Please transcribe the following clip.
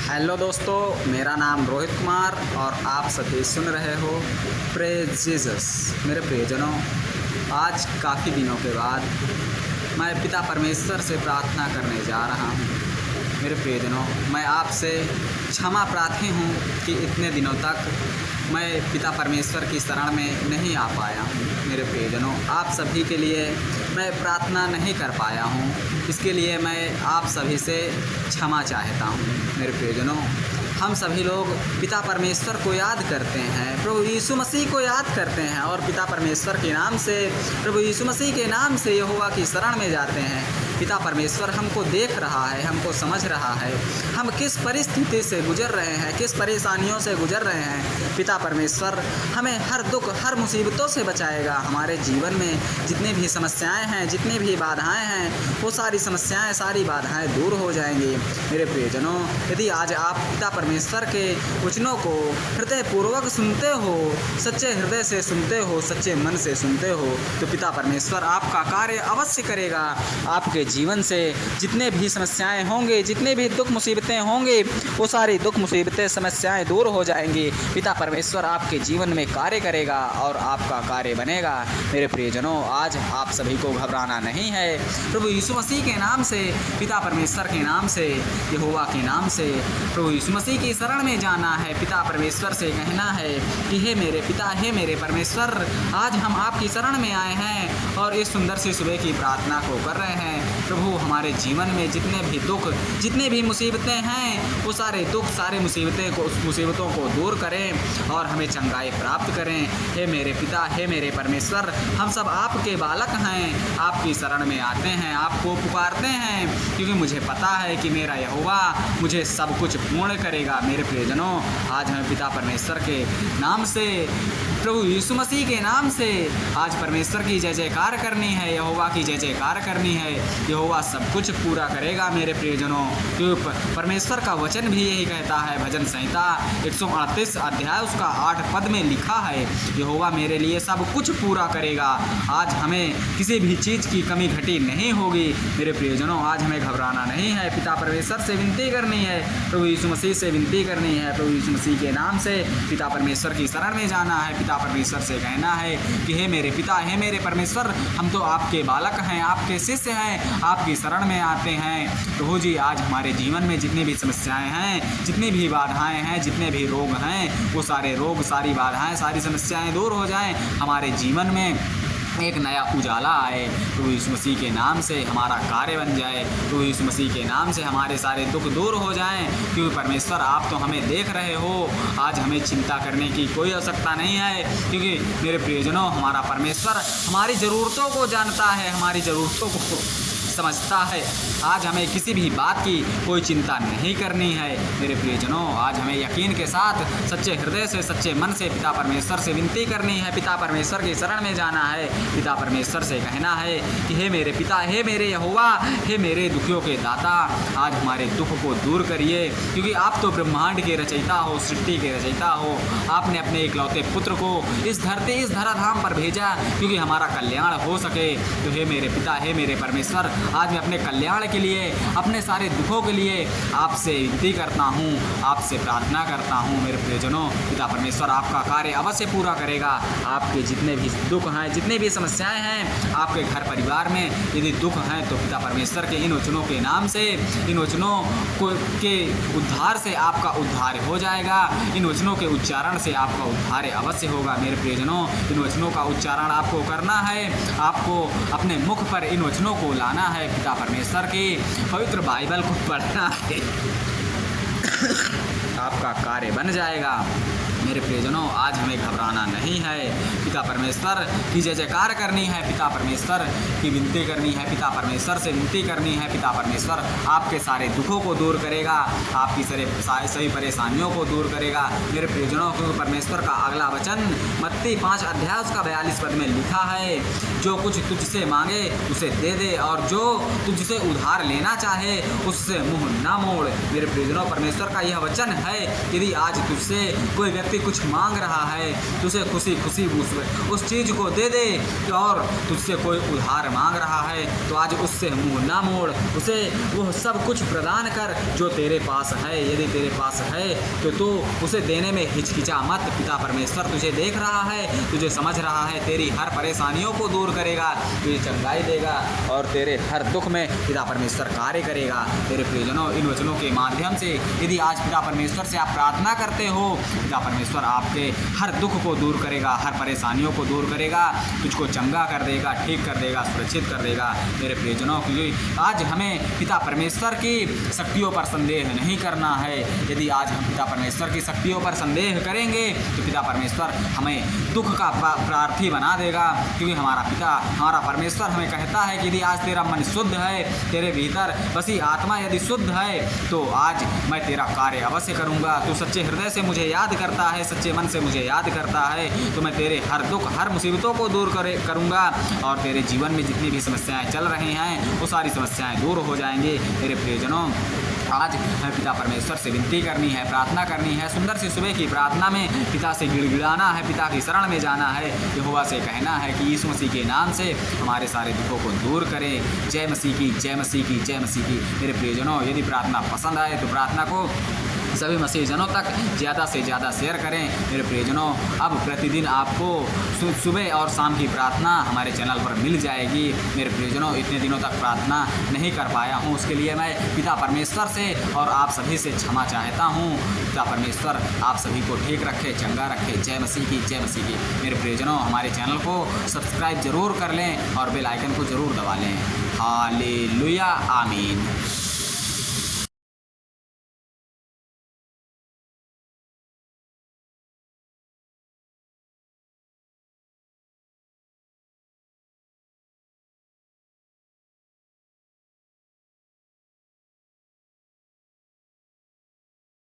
Hello दोस्तों, मेरा नाम रोहित कुमार और आप सभी सुन रहे हो प्रेज जीसस। मेरे प्रियजनों, आज काफ़ी दिनों के बाद मैं पिता परमेश्वर से प्रार्थना करने जा रहा हूँ। मेरे प्रियजनों, मैं आपसे क्षमा प्रार्थी हूँ कि इतने दिनों तक मैं पिता परमेश्वर की शरण में नहीं आ पाया हूँ। मेरे प्रियजनों, आप सभी के लिए मैं प्रार्थना नहीं कर पाया हूँ, इसके लिए मैं आप सभी से क्षमा चाहता हूँ। मेरे प्रियजनों, हम सभी लोग पिता परमेश्वर को याद करते हैं, प्रभु यीशु मसीह को याद करते हैं और पिता परमेश्वर के नाम से, प्रभु यीशु मसीह के नाम से यहोवा की शरण में जाते हैं। पिता परमेश्वर हमको देख रहा है, हमको समझ रहा है, हम किस परिस्थिति से गुजर रहे हैं, किस परेशानियों से गुजर रहे हैं। पिता परमेश्वर हमें हर दुख, हर मुसीबतों से बचाएगा। हमारे जीवन में जितनी भी समस्याएं हैं, जितनी भी बाधाएं हैं, वो सारी समस्याएं, सारी बाधाएं दूर हो जाएंगी। मेरे प्रियजनों, यदि आज आप पिता परमेश्वर के वचनों को हृदयपूर्वक सुनते हो, सच्चे हृदय से सुनते हो, सच्चे मन से सुनते हो, तो पिता परमेश्वर आपका कार्य अवश्य करेगा। आपके जीवन से जितने भी समस्याएं होंगे, जितने भी दुख मुसीबतें होंगे, वो सारी दुख मुसीबतें, समस्याएं दूर हो जाएंगी। पिता परमेश्वर आपके जीवन में कार्य करेगा और आपका कार्य बनेगा। मेरे प्रियजनों, आज आप सभी को घबराना नहीं है। प्रभु यीशु मसीह के नाम से, पिता परमेश्वर के नाम से, यहोवा के नाम से प्रभु यीशु मसीह की शरण में जाना है। पिता परमेश्वर से कहना है कि हे मेरे पिता, हे मेरे परमेश्वर, आज हम आपकी शरण में आए हैं और इस सुंदर सी सुबह की प्रार्थना को कर रहे हैं। प्रभु, हमारे जीवन में जितने भी दुख, जितने भी मुसीबतें हैं, वो सारे दुख, सारे मुसीबतों को दूर करें और हमें चंगाई प्राप्त करें। हे मेरे पिता, हे मेरे परमेश्वर, हम सब आपके बालक हैं, आपकी शरण में आते हैं, आपको पुकारते हैं, क्योंकि मुझे पता है कि मेरा यहोवा मुझे सब कुछ पूर्ण करेगा। मेरे प्रियजनों, आज हमें पिता परमेश्वर के नाम से, प्रभु यीशु मसीह के नाम से आज परमेश्वर की जय जयकार करनी है, यहोवा की जय जयकार करनी है। यहोवा सब कुछ पूरा करेगा। मेरे प्रियजनों, क्योंकि परमेश्वर का वचन भी यही कहता है। भजन संहिता 138 अध्याय उसका 8 पद में लिखा है, यहोवा मेरे लिए सब कुछ पूरा करेगा। आज हमें किसी भी चीज़ की कमी घटी नहीं होगी। मेरे प्रियजनों, आज हमें घबराना नहीं है। पिता परमेश्वर से विनती करनी है, प्रभु यीशु मसीह से विनती करनी है। प्रभु यीशु मसीह के नाम से पिता परमेश्वर की शरण में जाना है। पिता परमेश्वर से कहना है कि हे मेरे पिता, हे मेरे परमेश्वर, हम तो आपके बालक हैं, आपके शिष्य हैं, आपकी शरण में आते हैं। प्रभु जी, आज हमारे जीवन में जितनी भी समस्याएं हैं, जितनी भी बाधाएं हैं, जितने भी रोग हैं, वो सारे रोग, सारी बाधाएं, सारी समस्याएं दूर हो जाएं। हमारे जीवन में एक नया उजाला आए। प्रभु यीशु मसीह के नाम से हमारा कार्य बन जाए। प्रभु यीशु मसीह के नाम से हमारे सारे दुख दूर हो जाएं, क्योंकि परमेश्वर आप तो हमें देख रहे हो। आज हमें चिंता करने की कोई आवश्यकता नहीं है, क्योंकि मेरे प्रियजनों, हमारा परमेश्वर हमारी ज़रूरतों को जानता है, हमारी ज़रूरतों को समझता है। आज हमें किसी भी बात की कोई चिंता नहीं करनी है। मेरे प्रियजनों, आज हमें यकीन के साथ, सच्चे हृदय से, सच्चे मन से पिता परमेश्वर से विनती करनी है। पिता परमेश्वर की शरण में जाना है। पिता परमेश्वर से कहना है कि हे मेरे पिता, हे मेरे यहोवा, हे मेरे दुखियों के दाता, आज हमारे दुख को दूर करिए, क्योंकि आप तो ब्रह्मांड के रचयिता हो, सृष्टि के रचयिता हो। आपने अपने इकलौते पुत्र को इस धरती, इस धराधाम पर भेजा, क्योंकि हमारा कल्याण हो सके। तो हे मेरे पिता, हे मेरे परमेश्वर, आज मैं अपने कल्याण के लिए, अपने सारे दुखों के लिए आपसे विनती करता हूँ, आपसे प्रार्थना करता हूँ। मेरे प्रियजनों, पिता परमेश्वर आपका कार्य अवश्य पूरा करेगा। आपके जितने भी दुख हैं, जितने भी समस्याएं हैं, आपके घर परिवार में यदि दुख हैं, तो पिता परमेश्वर के इन वचनों के नाम से, इन वचनों के उद्धार से आपका उद्धार हो जाएगा। इन वचनों के उच्चारण से आपका उद्धार अवश्य होगा। मेरे प्रियजनों, इन वचनों का उच्चारण आपको करना है, आपको अपने मुख पर इन वचनों को लाना है। पिता परमेश्वर की पवित्र बाइबल को पढ़ना है, आपका कार्य बन जाएगा। मेरे प्रियजनों, आज हमें घबराना नहीं है। पिता परमेश्वर की जय जयकार करनी है, पिता परमेश्वर की विनती करनी है, पिता परमेश्वर से विनती करनी है। पिता परमेश्वर आपके सारे दुखों को दूर करेगा, आपकी सभी परेशानियों को दूर करेगा। मेरे प्रियजनों, क्योंकि परमेश्वर का अगला वचन मत्ती 5 अध्याय उसका 42 पद में लिखा है, जो कुछ तुझसे मांगे उसे दे दे, और जो तुझसे उधार लेना चाहे उससे मुँह ना मोड़। मेरे प्रियजनों, परमेश्वर का यह वचन है, यदि आज तुझसे कोई व्यक्ति व्यक्ति कुछ मांग रहा है तो उसे खुशी खुशी उस चीज़ को दे दे, और तुझसे कोई उधार मांग रहा है तो आज उससे मुंह ना मोड़, उसे वो सब कुछ प्रदान कर जो तेरे पास है। यदि तेरे पास है तो तू उसे देने में हिचकिचा मत। पिता परमेश्वर तुझे देख रहा है, तुझे समझ रहा है, तेरी हर परेशानियों को दूर करेगा, तुझे चंगाई देगा और तेरे हर दुख में पिता परमेश्वर कार्य करेगा। तेरे प्रियजनों, इन वचनों के माध्यम से यदि आज पिता परमेश्वर से आप प्रार्थना करते हो, पिता परमेश्वर आपके हर दुख को दूर करेगा, हर परेशानियों को दूर करेगा, तुझको चंगा कर देगा, ठीक कर देगा, सुरक्षित कर देगा। मेरे प्रियजनों, क्योंकि आज हमें पिता परमेश्वर की शक्तियों पर संदेह नहीं करना है। यदि आज हम पिता परमेश्वर की शक्तियों पर संदेह करेंगे तो पिता परमेश्वर हमें दुख का प्रार्थी बना देगा, क्योंकि हमारा पिता, हमारा परमेश्वर हमें कहता है कि यदि आज तेरा मन शुद्ध है, तेरे भीतर बसी आत्मा यदि शुद्ध है तो आज मैं तेरा कार्य अवश्य करूँगा। तू सच्चे हृदय से मुझे याद करता है, सच्चे मन से मुझे याद करता है तो मैं तेरे हर दुख, हर मुसीबतों को दूर करूँगा और तेरे जीवन में जितनी भी समस्याएं चल रही हैं वो सारी समस्याएं दूर हो जाएंगी। मेरे प्रियजनों, आज हमें पिता परमेश्वर से विनती करनी है, प्रार्थना करनी है। सुंदर सी सुबह की प्रार्थना में पिता से गिड़गिड़ाना है, पिता की शरण में जाना है, यहोवा से कहना है कि यीशु मसीह के नाम से हमारे सारे दुखों को दूर करें। जय मसीह की, जय मसीह की, जय मसीह की। मेरे प्रियजनों, यदि प्रार्थना पसंद आए तो प्रार्थना को सभी मसीहजनों तक ज़्यादा से ज़्यादा शेयर करें। मेरे प्रियजनों, अब प्रतिदिन आपको सुबह और शाम की प्रार्थना हमारे चैनल पर मिल जाएगी। मेरे प्रियजनों, इतने दिनों तक प्रार्थना नहीं कर पाया हूँ, उसके लिए मैं पिता परमेश्वर से और आप सभी से क्षमा चाहता हूँ। पिता परमेश्वर आप सभी को ठीक रखे, चंगा रखे। जय मसीह की, जय मसीह की। मेरे प्रियजनों, हमारे चैनल को सब्सक्राइब जरूर कर लें और बेल आइकन को ज़रूर दबा लें। हालेलुया, आमीन।